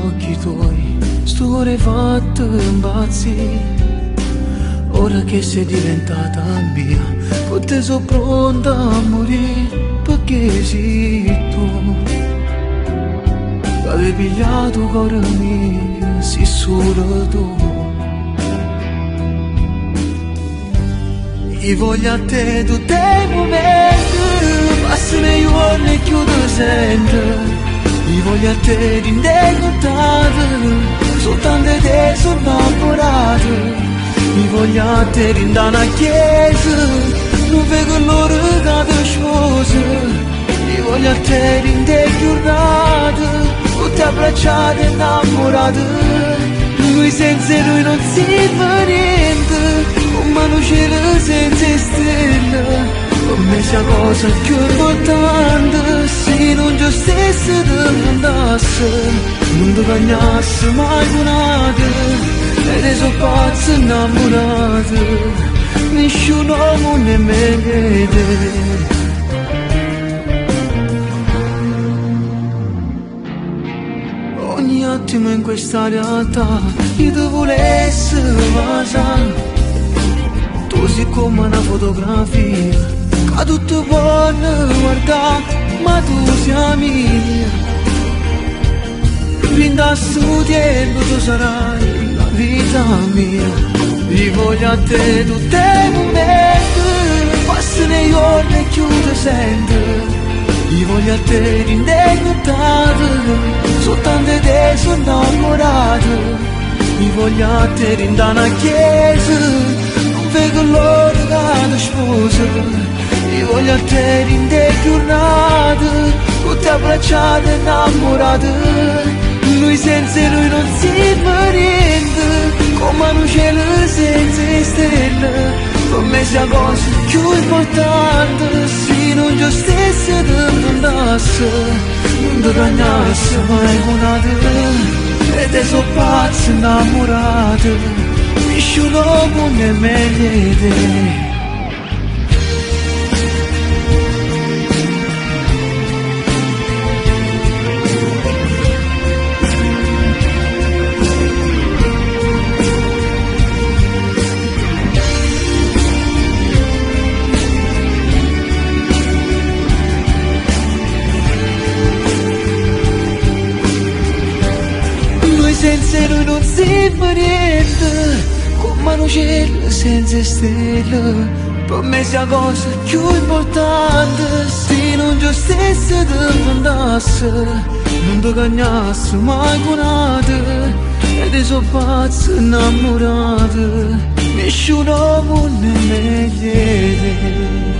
occhi tuoi, sto cuore fatto impazzire. Ora che sei diventata mia, con te sono pronta a morire, perché sei tu che avevi pigliato il cuore mio, sei solo tu. Io voglio a te tutti i momenti, passano i giorni e chiudo sempre. Io voglio a te rindecontata, soltanto te sono innamorato. Io voglio a te rindare a chiesa, non vedo loro che ti sposa. Io voglio a te rindecontata, tutte abbracciate e innamorate. Lui senza lui non si fa niente, come non cielo senza stelle. Per me c'è cosa più importante, se non già stesso ti andasse, non ti bagnasse mai con ed è so pazzo innamorato, nessun uomo ne me vede. Ogni attimo in questa realtà io ti volessi basare. Tu sei come una fotografia che tutto buono guardare, ma tu sei mia. Rindassi tempo tu sarai la vita mia. Io voglio a te tutti i momenti, passano i giorni e chiudo sempre. Io voglio a te rindecontata, soltanto te sono innamorato. Io voglio a te rindare a chiesa, non vedo l'ora che ti sposa. Io voglio a te rindecontata, tutte abbracciate e innamorate. Lui senza lui non si fa niente, come un cielo senza stelle. Per me sia cosa più importante, se non già stesso ti andasse, non ti bagnasse mai con te. E te so pazzo innamorato, nessun uomo ne meglio di te. Senza lui non si fa niente, come un cielo senza stelle. Per me sia cosa più importante, se non già stesso ti andasse, non ti bagnasse mai con te. Ed io so pazzo innamorato, nessun uomo ne meglio di te.